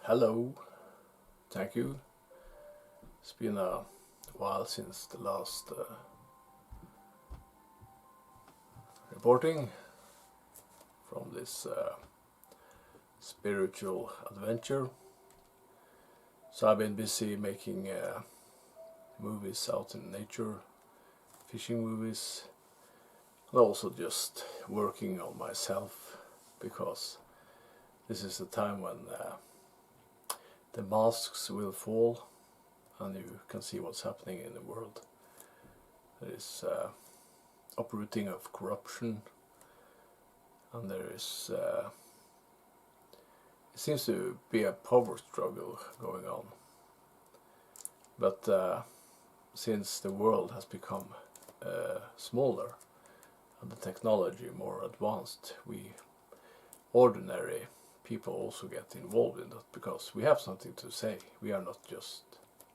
Hello, thank you. It's been a while since the last reporting from this spiritual adventure. So I've been busy making movies out in nature, fishing movies, and also just working on myself, because this is the time when the masks will fall and you can see what's happening in the world. There is uprooting of corruption, and there is it seems to be a power struggle going on. But since the world has become smaller and the technology more advanced, we ordinary people also get involved in that, because we have something to say. We are not just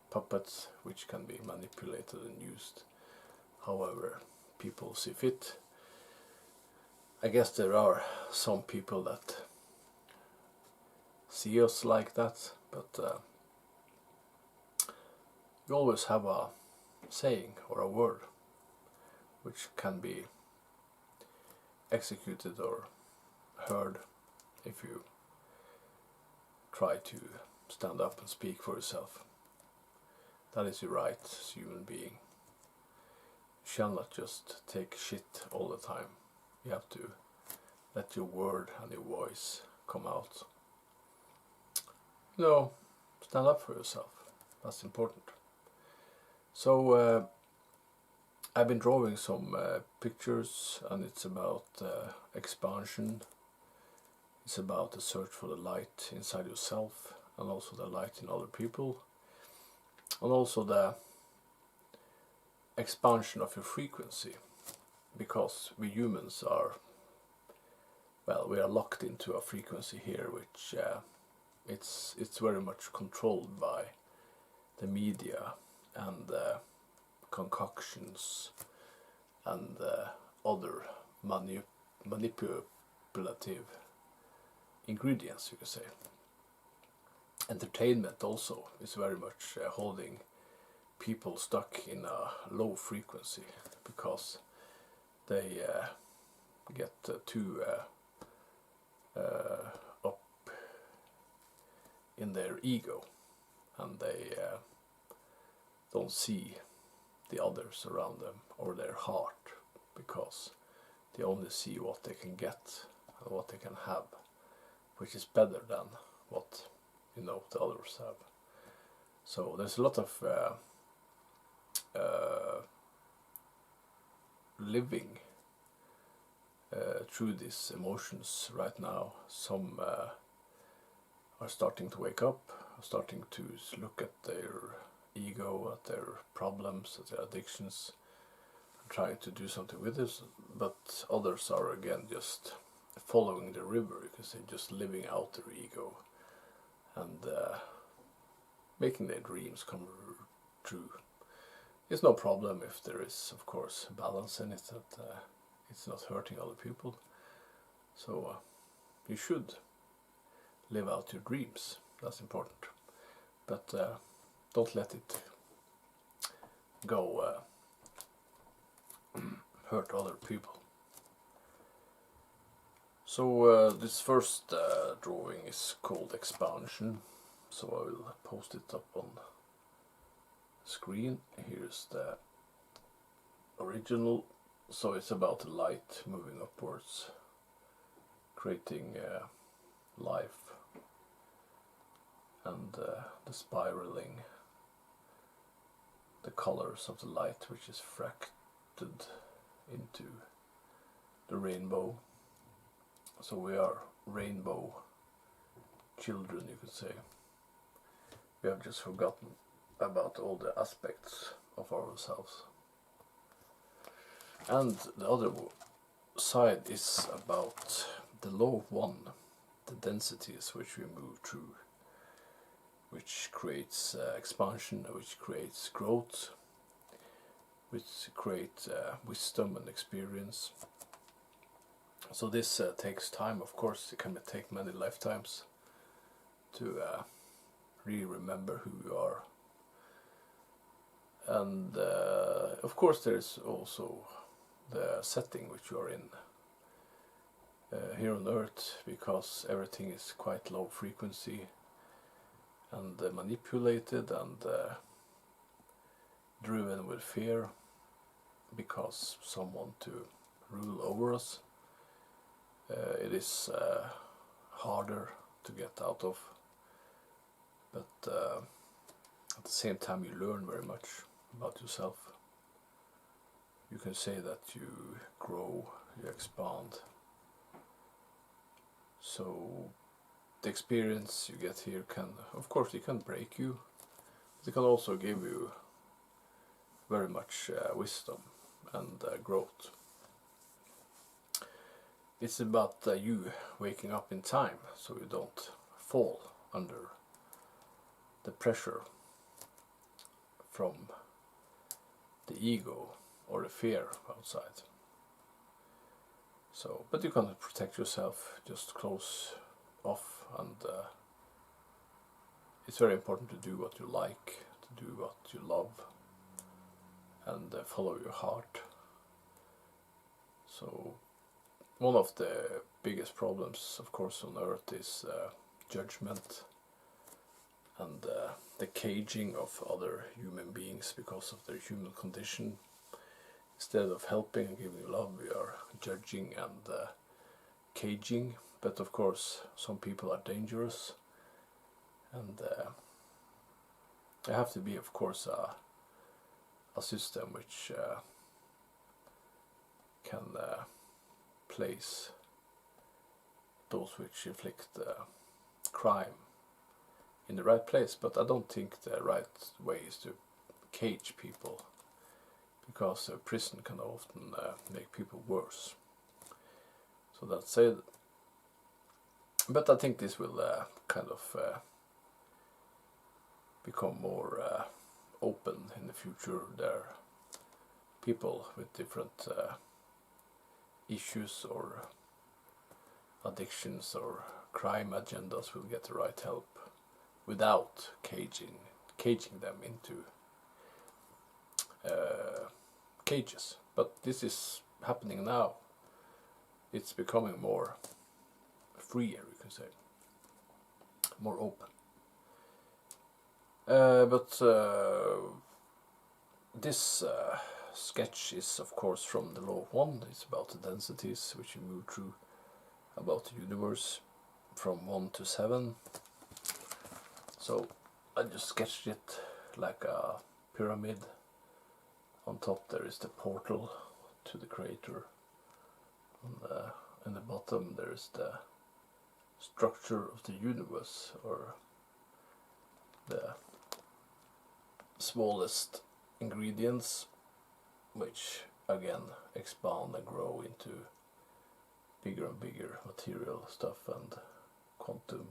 puppets which can be manipulated and used however people see fit. I guess there are some people that see us like that, but you always have a saying or a word which can be executed or heard if you try to stand up and speak for yourself. That is your right as a human being. You shall not just take shit all the time. You have to let your word and your voice come out. Stand up for yourself. That's important. So I've been drawing some pictures, and it's about expansion. It's about the search for the light inside yourself, and also the light in other people, and also the expansion of your frequency, because we humans are, we are locked into a frequency here which it's very much controlled by the media and concoctions and other manipulative ingredients, you could say. Entertainment also is very much holding people stuck in a low frequency, because they get too up in their ego, and they don't see the others around them or their heart, because they only see what they can get and what they can have, which is better than what the others have. So there's a lot of living through these emotions right now. Some are starting to wake up, are starting to look at their ego, at their problems, at their addictions, and trying to do something with this. But others are again just following the river, because they're just living out their ego and making their dreams come true. It's no problem if there is, of course, balance in it, that it's not hurting other people. So you should live out your dreams. That's important. But don't let it go hurt other people. So this first drawing is called Expansion, so I will post it up on screen. Here's the original. So it's about the light moving upwards, creating life, and the spiraling, the colors of the light, which is fractured into the rainbow. So we are rainbow children, you could say. We have just forgotten about all the aspects of ourselves. And the other side is about the law of one, the densities which we move through, which creates expansion, which creates growth, which creates wisdom and experience. So this takes time, of course. It can take many lifetimes to really remember who you are. And of course there is also the setting which you are in here on Earth, because everything is quite low frequency and manipulated and driven with fear, because some want to rule over us. It is harder to get out of, but at the same time you learn very much about yourself. You can say that you grow, you expand. So the experience you get here can, of course, it can break you, but it can also give you very much wisdom and growth. It's about you waking up in time, so you don't fall under the pressure from the ego or the fear outside. So, but you can protect yourself, just close off, and it's very important to do what you like, to do what you love, and follow your heart. So one of the biggest problems, of course, on Earth is judgment and the caging of other human beings because of their human condition. Instead of helping and giving love, we are judging and caging. But of course, some people are dangerous, and there have to be, of course, a system which can place those which inflict crime in the right place. But I don't think the right way is to cage people, because a prison can often make people worse. So that's it. But I think this will kind of become more open in the future. There are people with different issues or addictions or crime agendas will get the right help without caging them into cages. But this is happening now. It's becoming more freer, you can say, more open. But this sketch is, of course, from the law of one. It's about the densities which you move through, about the universe from 1 to 7. So I just sketched it like a pyramid. On top there is the portal to the creator. In the bottom there is the structure of the universe, or the smallest ingredients, which again expand and grow into bigger and bigger material stuff and quantum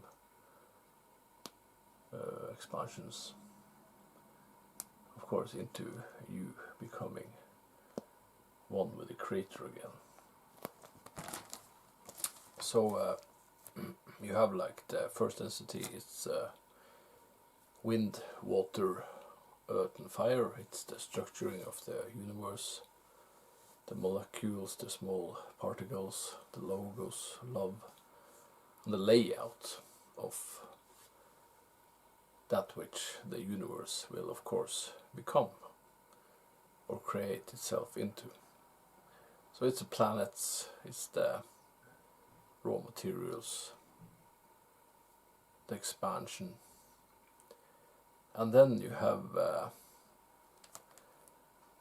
expansions, of course, into you becoming one with the creator again. So you have like the first density, it's wind, water, earth and fire. It's the structuring of the universe, the molecules, the small particles, the logos, love, and the layout of that which the universe will, of course, become or create itself into. So it's the planets, it's the raw materials, the expansion, and then you have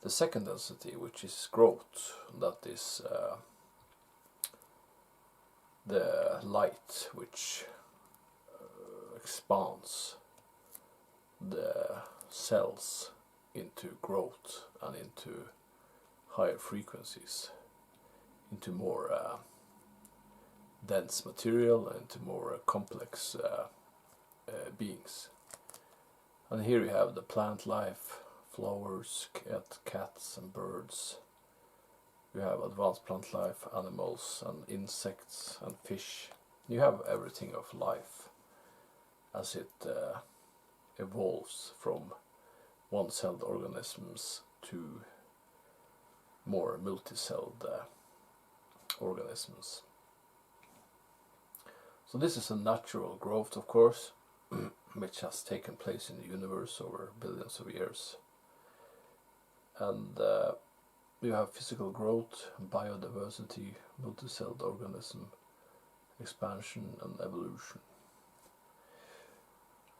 the second density, which is growth. That is the light which expands the cells into growth and into higher frequencies, into more dense material, and into more complex beings. And here you have the plant life, flowers, cats and birds. You have advanced plant life, animals and insects and fish. You have everything of life as it evolves from one-celled organisms to more multi-celled organisms. So this is a natural growth, of course, which has taken place in the universe over billions of years. And you have physical growth, biodiversity, multi-celled organism, expansion and evolution.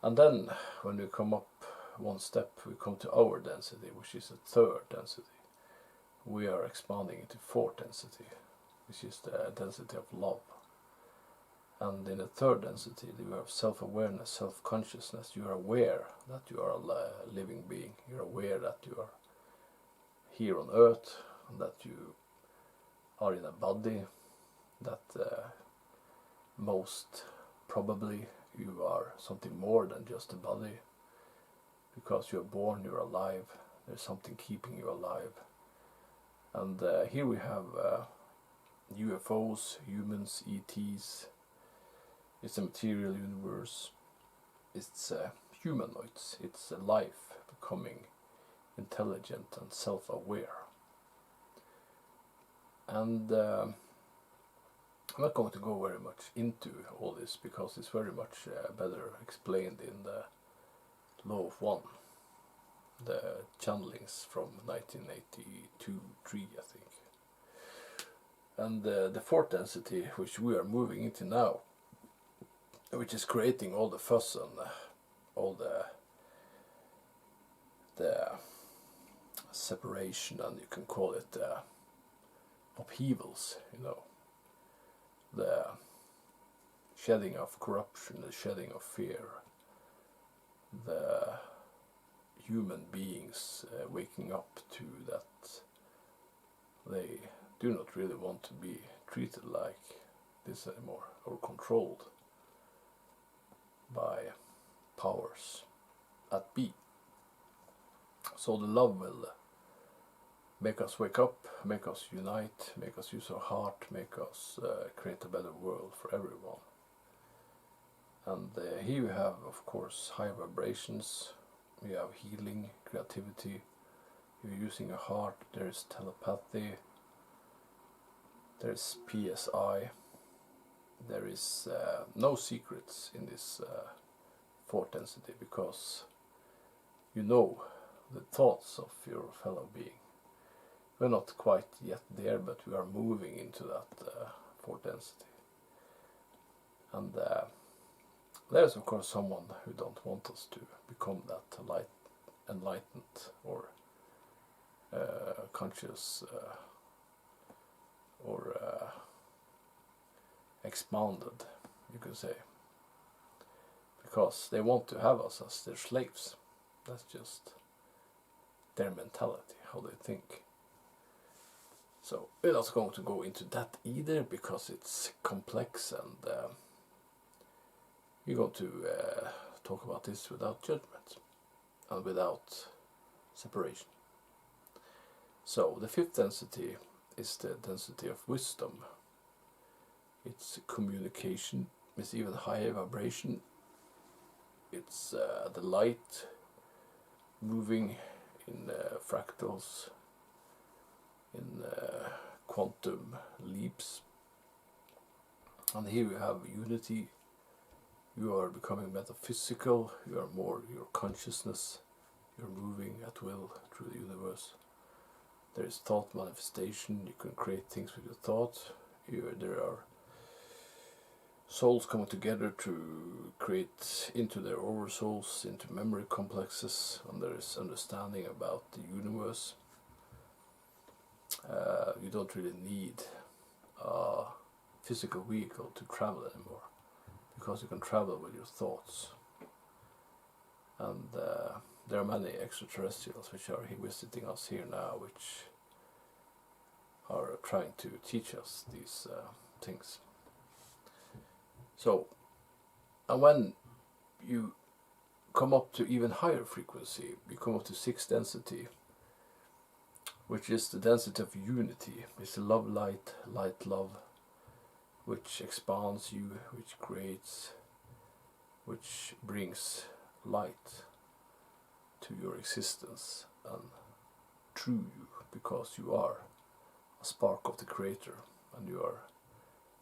And then when we come up one step, we come to our density, which is the third density. We are expanding into fourth density, which is the density of love. And in the third density, you have self-awareness, self-consciousness. You are aware that you are a living being. You are aware that you are here on earth, and that you are in a body, that most probably you are something more than just a body. Because you are born, you are alive. There's something keeping you alive. And here we have UFOs, humans, ETs. It's a material universe. It's humanoids. It's a life becoming intelligent and self-aware. And I'm not going to go very much into all this because it's very much better explained in the Law of One, the channelings from 1982-3, I think. And the fourth density, which we are moving into now, which is creating all the fuss and all the separation, and you can call it upheavals, you know, the shedding of corruption, the shedding of fear, the human beings waking up to that they do not really want to be treated like this anymore, or controlled by powers at B. So the love will make us wake up, make us unite, make us use our heart, make us create a better world for everyone. And here we have, of course, high vibrations, we have healing, creativity, you're using a heart, there is telepathy, there is PSI, there is no secrets in this fourth density, because you know the thoughts of your fellow being. We're not quite yet there, but we are moving into that fourth density. And there's of course someone who don't want us to become that enlightened or conscious or expounded, you could say, because they want to have us as their slaves. That's just their mentality, how they think. So we're not going to go into that either, because it's complex, and we're going to talk about this without judgment and without separation. So the fifth density is the density of wisdom. It's communication, it's even higher vibration. It's the light moving in fractals, in quantum leaps. And here you have unity. You are becoming metaphysical, you are more your consciousness, you're moving at will through the universe. There is thought manifestation, you can create things with your thought. There are souls coming together to create into their oversouls, into memory complexes, and there is understanding about the universe. You don't really need a physical vehicle to travel anymore, because you can travel with your thoughts. And there are many extraterrestrials which are visiting us here now, which are trying to teach us these things. So, and when you come up to even higher frequency, you come up to sixth density, which is the density of unity. It's a love, light, light, love, which expands you, which creates, which brings light to your existence and through you, because you are a spark of the Creator, and you are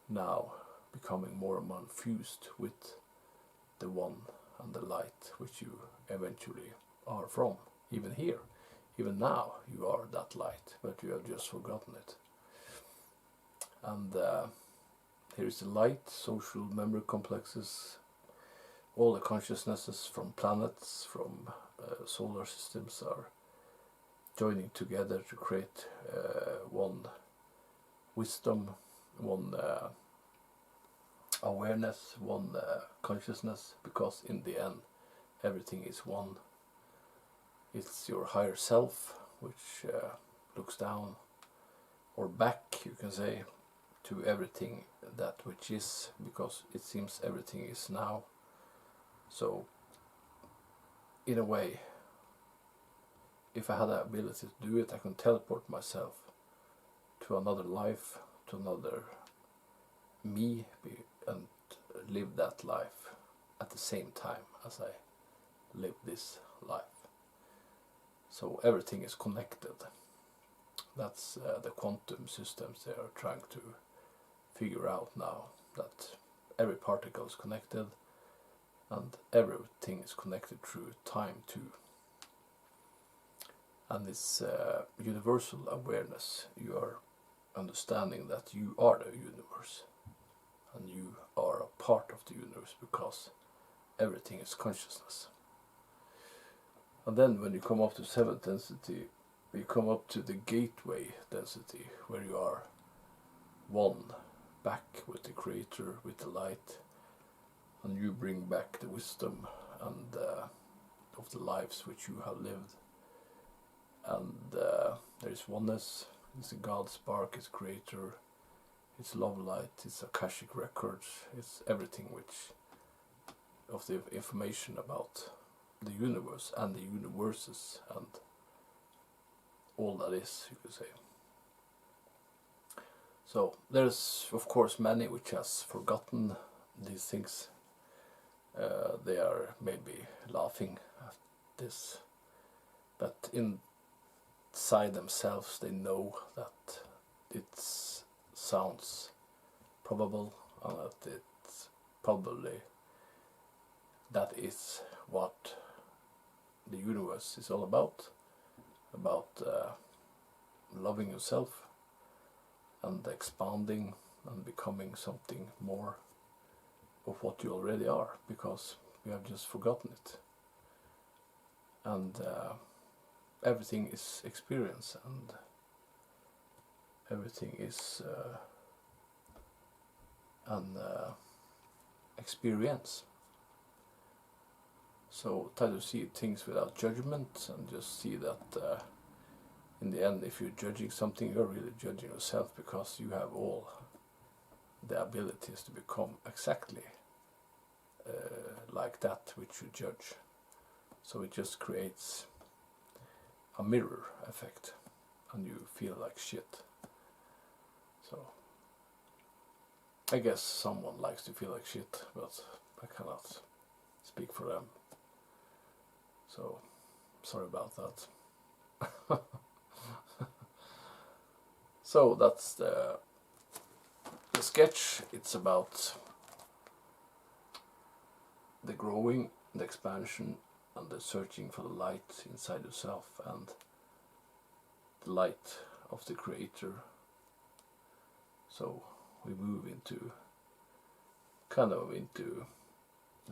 now becoming more and more infused with the One and the light which you eventually are from. Even here, even now, you are that light, but you have just forgotten it. And here is the light, social memory complexes, all the consciousnesses from planets, from solar systems are joining together to create one wisdom, one awareness, one consciousness, because in the end everything is one. It's your higher self which looks down or back, you can say, to everything that which is, because it seems everything is now. So in a way, if I had the ability to do it, I can teleport myself to another life, to another me, and live that life at the same time as I live this life. So everything is connected. That's the quantum systems they are trying to figure out now, that every particle is connected and everything is connected through time too. And this universal awareness, you are understanding that you are the universe and you are a part of the universe, because everything is consciousness. And then when you come up to 7th density, you come up to the gateway density, where you are one back with the Creator, with the light, and you bring back the wisdom and of the lives which you have lived. And there is oneness, it's a God spark, it's Creator, it's love light, it's Akashic records, it's everything which of the information about the universe and the universes and all that is, you could say. So there's of course many which has forgotten these things. They are maybe laughing at this, but inside themselves they know that it sounds probable, and that it's probably that is what the universe is all about loving yourself and expanding and becoming something more of what you already are, because we have just forgotten it. And everything is experience, and everything is an experience. So try to see things without judgment, and just see that in the end, if you're judging something, you're really judging yourself, because you have all the abilities to become exactly like that which you judge. So it just creates a mirror effect, and you feel like shit. So I guess someone likes to feel like shit, but I cannot speak for them. So sorry about that. So that's the sketch. It's about the growing, the expansion, and the searching for the light inside yourself, and the light of the Creator. So we move into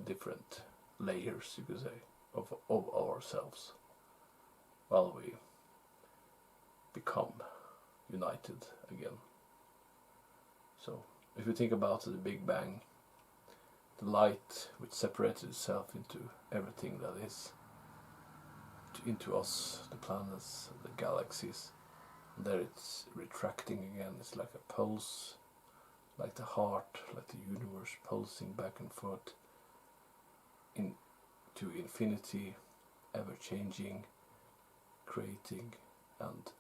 different layers, you could say, of ourselves, while we become united again. So if you think about the Big Bang, the light which separated itself into everything that is, into us, the planets, the galaxies, and there it's retracting again. It's like a pulse, like the heart, like the universe pulsing back and forth into infinity, ever changing, creating and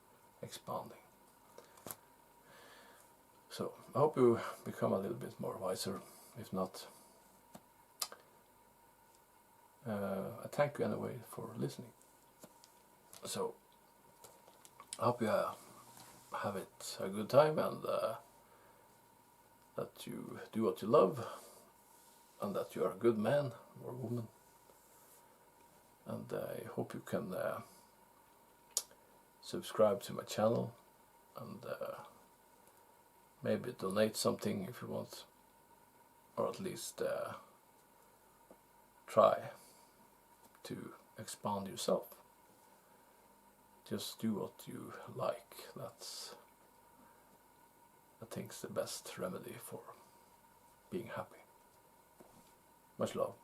expanding. So I hope you become a little bit more wiser. If not, I thank you anyway for listening. So I hope you have it a good time, and that you do what you love, and that you are a good man or woman. And I hope you can subscribe to my channel, and maybe donate something if you want, or at least try to expand yourself. Just do what you like. That's, I think, the best remedy for being happy. Much love.